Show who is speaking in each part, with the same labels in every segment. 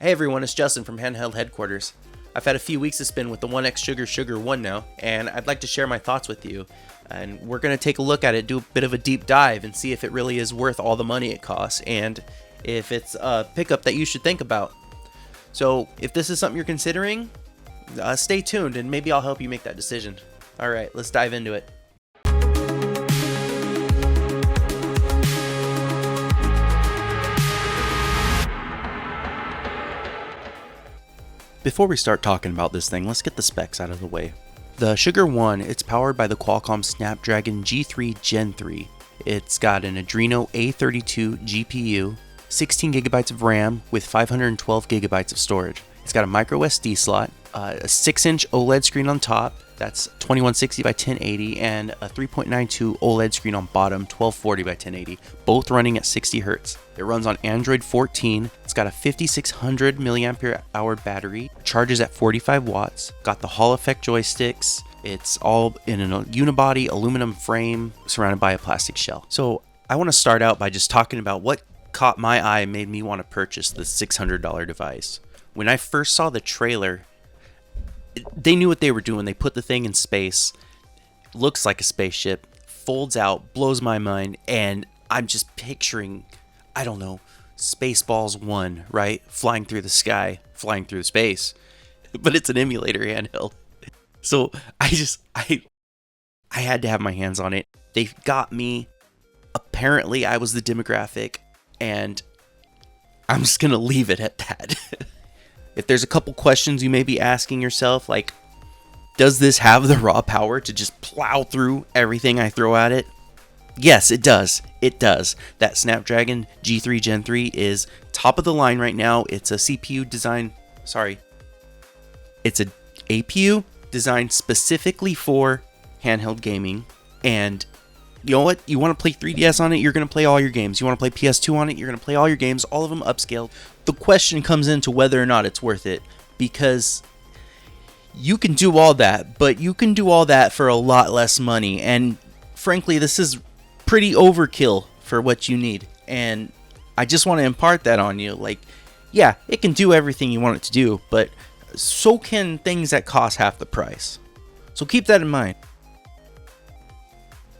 Speaker 1: Hey everyone, it's Justin from Handheld Headquarters. I've had a few weeks to spend with the OneXSugar Sugar 1 now, and I'd like to share my thoughts with you. And we're going to take a look at it, do a bit of a deep dive, and see if it really is worth all the money it costs, and if it's a pickup that you should think about. So if this is something you're considering, stay tuned and maybe I'll help you make that decision. Alright, let's dive into it. Before we start talking about this thing, let's get the specs out of the way. The Sugar 1, it's powered by the Qualcomm Snapdragon G3 Gen 3. It's got an Adreno A32 GPU, 16GB of RAM with 512GB of storage. It's got a micro SD slot, a 6-inch OLED screen on top, that's 2160 by 1080, and a 3.92 OLED screen on bottom, 1240 by 1080, both running at 60 Hz. It runs on Android 14. It's got a 5600 mAh battery, charges at 45 watts, got the Hall effect joysticks. It's all in a unibody aluminum frame surrounded by a plastic shell. So I want to start out by just talking about what caught my eye and made me want to purchase the $600 device. When I first saw the trailer, they knew what they were doing. They put the thing in space, looks like a spaceship, folds out, blows my mind, and I'm just picturing, I don't know, Spaceballs 1, right? Flying through the sky, flying through space. But it's an emulator handheld. So I had to have my hands on it. They got me. Apparently I was the demographic, and I'm just gonna leave it at that. If there's a couple questions you may be asking yourself, like, does this have the raw power to just plow through everything I throw at it? Yes, it does. It does. That Snapdragon G3 Gen 3 is top of the line right now. It's a CPU design, it's an APU designed specifically for handheld gaming. And you know what? You want to play 3DS on it, you're going to play all your games. You want to play PS2 on it, you're going to play all your games, all of them upscaled. The question comes into whether or not it's worth it, because you can do all that, but you can do all that for a lot less money. And frankly, this is pretty overkill for what you need. And I just want to impart that on you. Like, yeah, it can do everything you want it to do, but so can things that cost half the price. So keep that in mind.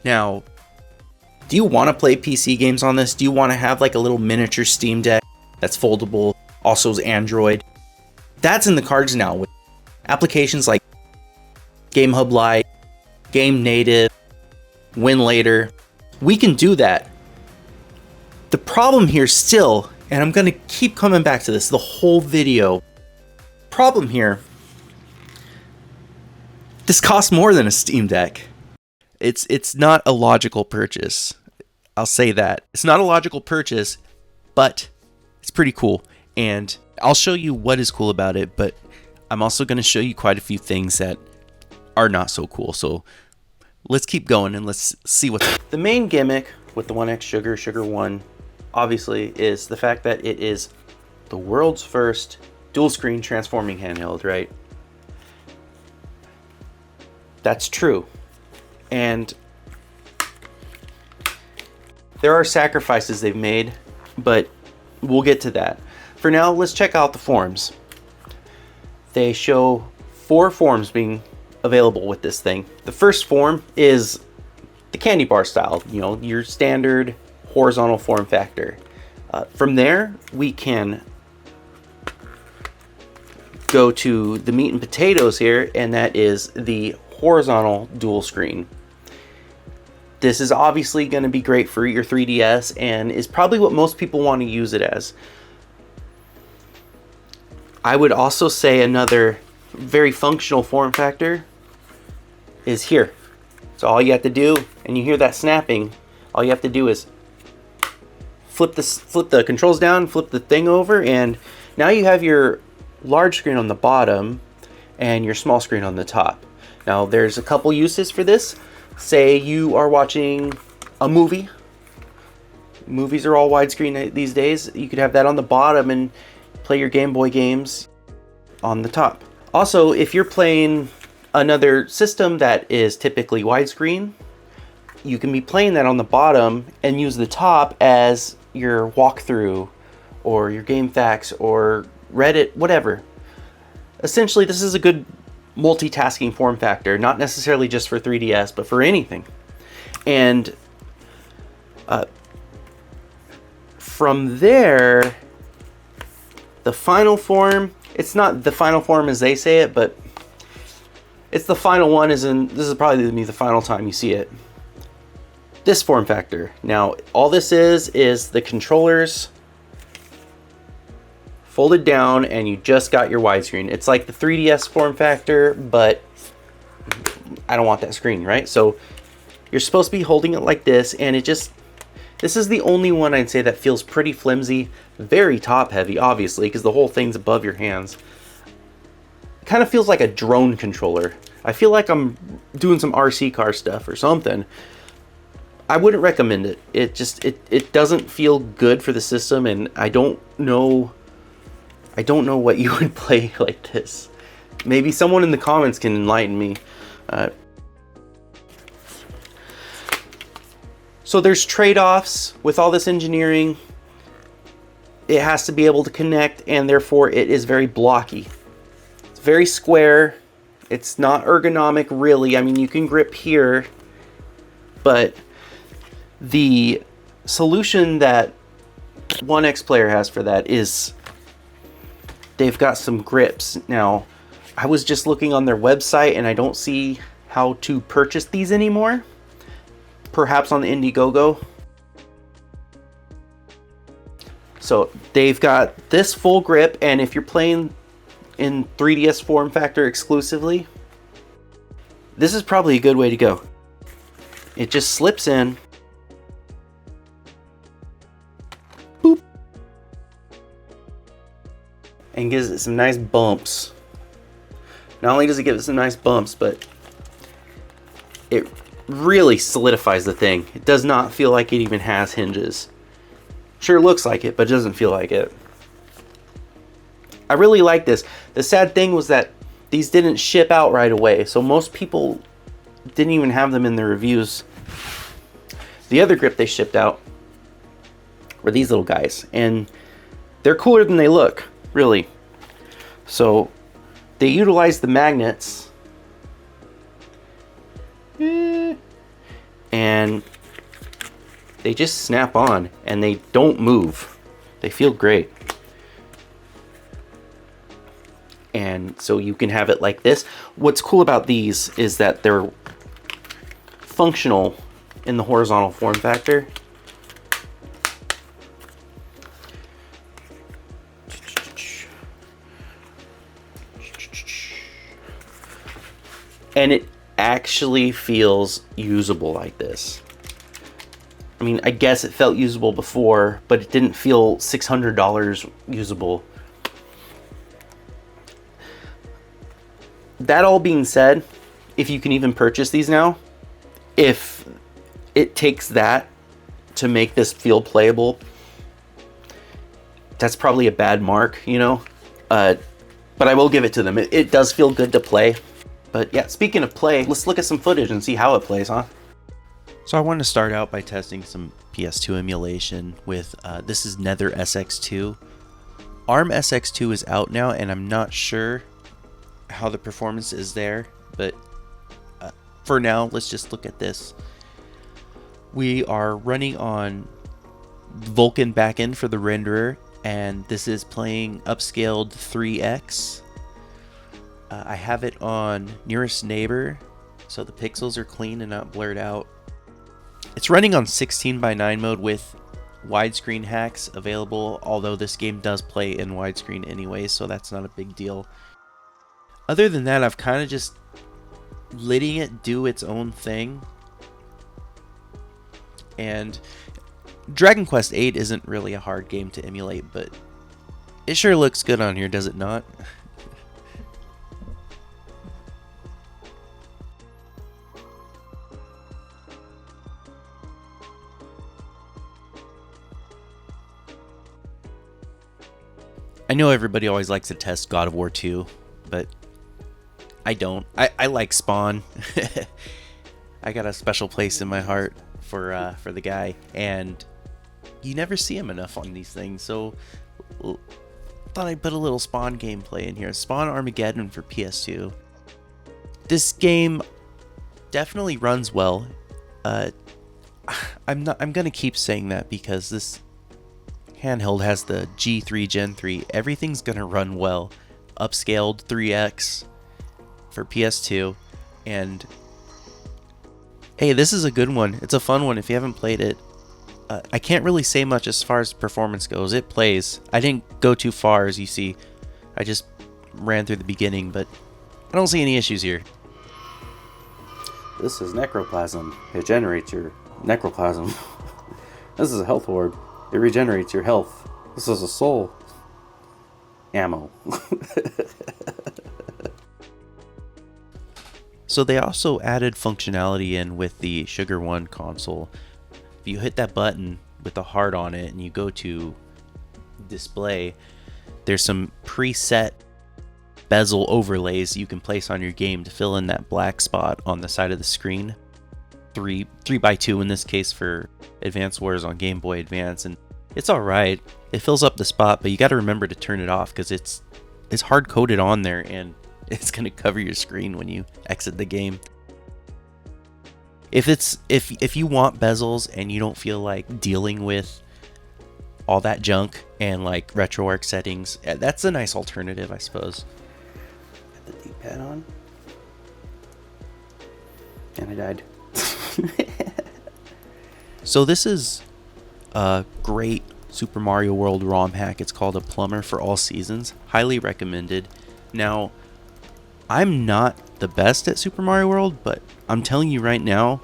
Speaker 1: Now, do you want to play PC games on this? Do you want to have like a little miniature Steam Deck that's foldable, also is Android? That's in the cards now with applications like Game Hub Lite, Game Native, Win Later. We can do that. The problem here still, and I'm going to keep coming back to this the whole video, problem here, this costs more than a Steam Deck. It's not a logical purchase. I'll say that. It's not a logical purchase, but it's pretty cool. And I'll show you what is cool about it, but I'm also going to show you quite a few things that are not so cool. So let's keep going and let's see what's... The main gimmick with the OneXSugar Sugar 1, obviously, is the fact that it is the world's first dual screen transforming handheld, right? That's true. And there are sacrifices they've made, but we'll get to that. For now, let's check out the forms. They show 4 forms being available with this thing. The first form is the candy bar style, you know, your standard horizontal form factor. From there, we can go to the meat and potatoes here, and that is the horizontal dual screen. This is obviously going to be great for your 3DS and is probably what most people want to use it as. I would also say another very functional form factor is here. So all you have to do, and you hear that snapping, all you have to do is flip the controls down, flip the thing over, and now you have your large screen on the bottom and your small screen on the top. Now there's a couple uses for this. Say you are watching a movie. Movies are all widescreen these days. You could have that on the bottom and play your Game Boy games on the top. Also, if you're playing another system that is typically widescreen, you can be playing that on the bottom and use the top as your walkthrough or your game facts or Reddit, whatever. Essentially, this is a good multitasking form factor, not necessarily just for 3DS, but for anything. And from there, the final form, it's not the final form as they say it, but it's the final one, this is probably going to be the final time you see it. This form factor. Now, all this is the controllers folded down, and you just got your widescreen. It's like the 3DS form factor, but I don't want that screen, right? So you're supposed to be holding it like this, and this is the only one I'd say that feels pretty flimsy, very top heavy, obviously, because the whole thing's above your hands. It kind of feels like a drone controller. I feel like I'm doing some RC car stuff or something. I wouldn't recommend it. It doesn't feel good for the system, and I don't know what you would play like this. Maybe someone in the comments can enlighten me. So there's trade-offs with all this engineering. It has to be able to connect, and therefore it is very blocky. It's very square. It's not ergonomic, really. I mean, you can grip here, but the solution that OneXPlayer has for that is they've got some grips. Now, I was just looking on their website, and I don't see how to purchase these anymore. Perhaps on the Indiegogo. So they've got this full grip, and if you're playing in 3DS form factor exclusively, this is probably a good way to go. It just slips in. Boop. And gives it some nice bumps. Not only does it give it some nice bumps, but it really solidifies the thing. It does not feel like it even has hinges. Sure looks like it, but it doesn't feel like it. I really like this. The sad thing was that these didn't ship out right away, so most people didn't even have them in their reviews. The other grip they shipped out were these little guys, and they're cooler than they look, really. So they utilize the magnets, and they just snap on, and they don't move. They feel great. And so you can have it like this. What's cool about these is that they're functional in the horizontal form factor. And it actually feels usable like this. I mean, I guess it felt usable before, but it didn't feel $600 usable. That all being said, if you can even purchase these now, if it takes that to make this feel playable, that's probably a bad mark, you know? But I will give it to them. It does feel good to play. But yeah, speaking of play, let's look at some footage and see how it plays, huh? So I want to start out by testing some PS2 emulation with, this is Nether SX2. ARM SX2 is out now, and I'm not sure how the performance is there, but for now, let's just look at this. We are running on Vulkan backend for the renderer, and this is playing upscaled 3x. I have it on nearest neighbor, so the pixels are clean and not blurred out. It's running on 16:9 mode with widescreen hacks available, although this game does play in widescreen anyway, so that's not a big deal. Other than that, I've kind of just letting it do its own thing. And Dragon Quest VIII isn't really a hard game to emulate, but it sure looks good on here, does it not? I know everybody always likes to test God of War 2, but I don't. I like Spawn. I got a special place in my heart for the guy, and you never see him enough on these things. So thought I'd put a little Spawn gameplay in here. Spawn Armageddon for PS2. This game definitely runs well. I'm gonna keep saying that because this handheld has the G3 Gen 3. Everything's gonna run well. Upscaled 3x for PS2, and hey, this is a good one. It's a fun one if you haven't played it. I can't really say much as far as performance goes. It plays. I didn't go too far, as you see. I just ran through the beginning, but I don't see any issues here.
Speaker 2: This is necroplasm. It generates your necroplasm. This is a health orb. It regenerates your health. This is a soul. Ammo.
Speaker 1: So they also added functionality in with the Sugar1 console. If you hit that button with the heart on it and you go to display, there's some preset bezel overlays you can place on your game to fill in that black spot on the side of the screen. 3x2 in this case for Advance Wars on Game Boy Advance, and it's alright. It fills up the spot, but you got to remember to turn it off because it's hard coded on there and it's going to cover your screen when you exit the game. If you want bezels and you don't feel like dealing with all that junk and like RetroArch settings, that's a nice alternative, I suppose.
Speaker 2: Got the D-pad on. And I died.
Speaker 1: So this is a great Super Mario World ROM hack. It's called A Plumber for All Seasons. Highly recommended. Now, I'm not the best at Super Mario World, but I'm telling you right now,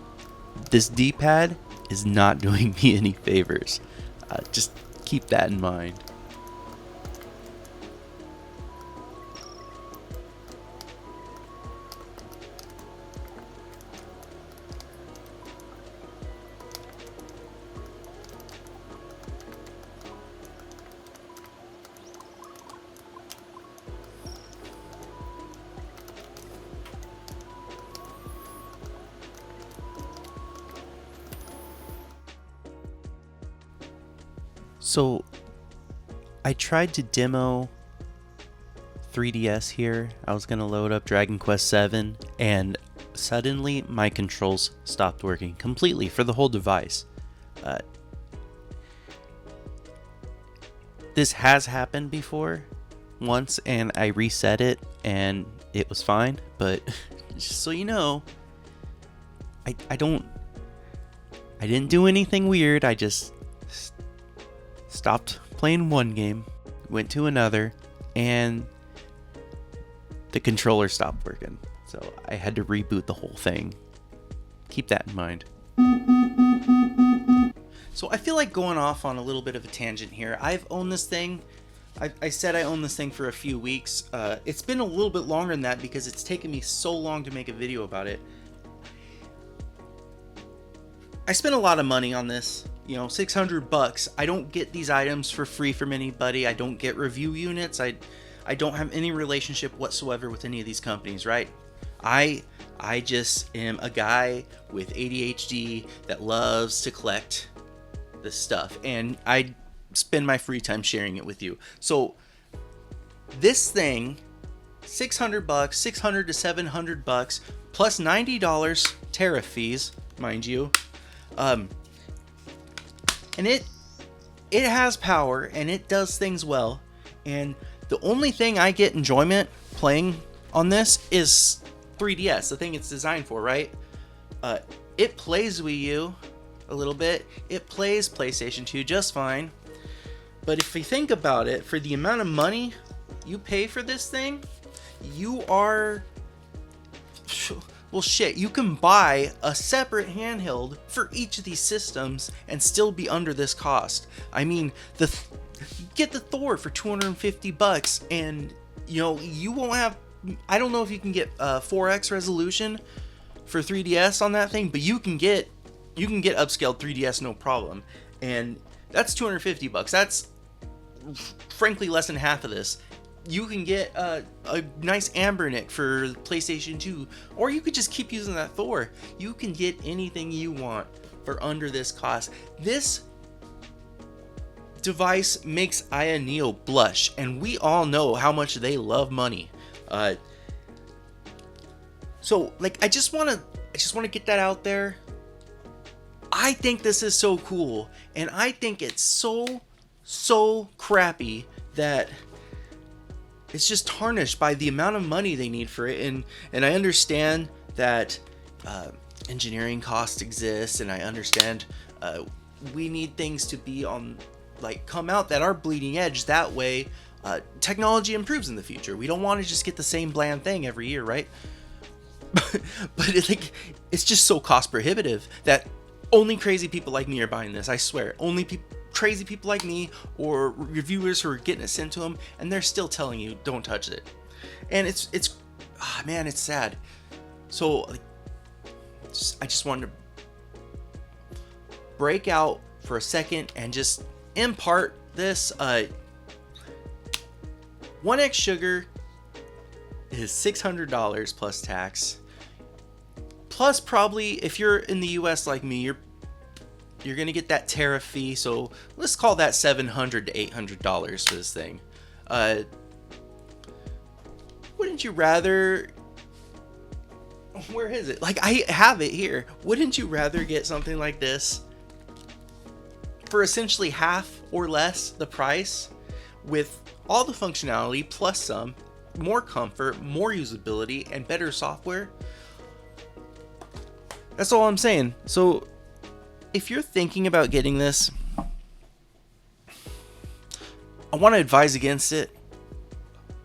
Speaker 1: this D-pad is not doing me any favors. Just keep that in mind. So I tried to demo 3DS here. I was gonna load up Dragon Quest VII, and suddenly my controls stopped working completely for the whole device. This has happened before once, and I reset it and it was fine, but just so you know, I didn't do anything weird. I just stopped playing one game, went to another, and the controller stopped working. So I had to reboot the whole thing. Keep that in mind. So I feel like going off on a little bit of a tangent here. I've owned this thing. I said I owned this thing for a few weeks. It's been a little bit longer than that because it's taken me so long to make a video about it. I spent a lot of money on this. You know, $600. I don't get these items for free from anybody. I don't get review units. I don't have any relationship whatsoever with any of these companies, right? I just am a guy with ADHD that loves to collect this stuff, and I spend my free time sharing it with you. So this thing, $600, $600 to $700 plus $90 tariff fees, mind you. And it has power and it does things well, and the only thing I get enjoyment playing on this is 3DS, the thing it's designed for, right? It plays Wii U a little bit, it plays PlayStation 2 just fine, but if you think about it, for the amount of money you pay for this thing, you are... Well, shit, you can buy a separate handheld for each of these systems and still be under this cost. I mean, get the Thor for $250, and you know, you won't have... I don't know if you can get 4x resolution for 3DS on that thing, but you can get upscaled 3DS no problem, and that's $250. That's frankly less than half of this. You can get a nice Ambernick for PlayStation 2, or you could just keep using that Thor. You can get anything you want for under this cost. This device makes Aya Neo blush, and we all know how much they love money. So like I just want to get that out there. I think this is so cool, and I think it's so crappy that it's just tarnished by the amount of money they need for it. And I understand that engineering costs exist, and I understand we need things to be on, like, come out that are bleeding edge. That way technology improves in the future. We don't want to just get the same bland thing every year, right? But it's just so cost prohibitive that only crazy people like me are buying this. I swear, only crazy people like me or reviewers who are getting it sent to them, and they're still telling you don't touch it. And it's man, it's sad. So I just wanted to break out for a second and just impart this. OneXSugar is $600 plus tax. Plus, probably, if you're in the US like me, you're gonna get that tariff fee. So let's call that $700 to $800 for this thing. Wouldn't you rather? Where is it? Like, I have it here. Wouldn't you rather get something like this for essentially half or less the price, with all the functionality plus some, more comfort, more usability, and better software? That's all I'm saying. So if you're thinking about getting this, I want to advise against it,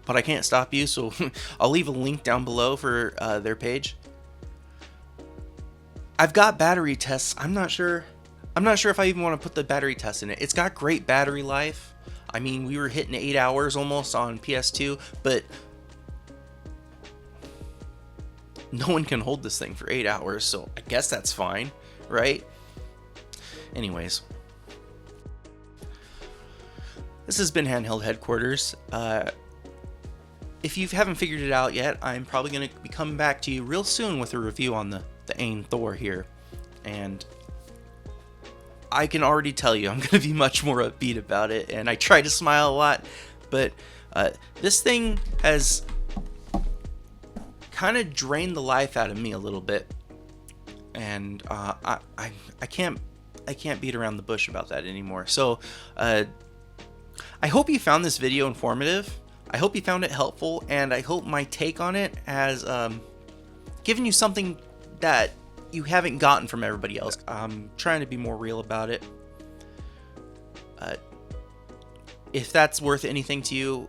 Speaker 1: but I can't stop you, so I'll leave a link down below for their page. I've got battery tests. I'm not sure if I even want to put the battery test in it. It's got great battery life. I mean, we were hitting 8 hours almost on PS2, but no one can hold this thing for 8 hours, so I guess that's fine, right? Anyways, this has been Handheld Headquarters. If you haven't figured it out yet, I'm probably going to be coming back to you real soon with a review on the AIM Thor here. And I can already tell you I'm going to be much more upbeat about it, and I try to smile a lot, but this thing has kind of drained the life out of me a little bit, and I can't beat around the bush about that anymore. So I hope you found this video informative. I hope you found it helpful, and I hope my take on it has given you something that you haven't gotten from everybody else. I'm trying to be more real about it. If that's worth anything to you,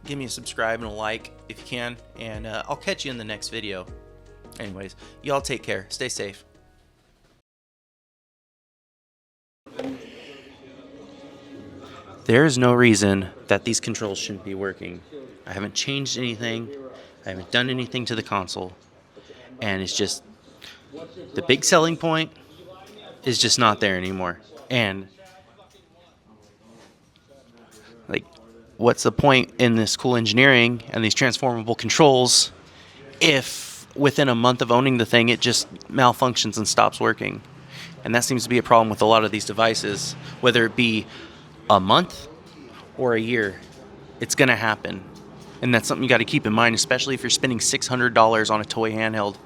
Speaker 1: give me a subscribe and a like if you can, and I'll catch you in the next video. Anyways, y'all take care. Stay safe. There's no reason that these controls shouldn't be working. I haven't changed anything. I haven't done anything to the console. And it's just, the big selling point is just not there anymore. And like, what's the point in this cool engineering and these transformable controls if within a month of owning the thing it just malfunctions and stops working? And that seems to be a problem with a lot of these devices. Whether it be a month or a year, it's going to happen. And that's something you got to keep in mind, especially if you're spending $600 on a toy handheld.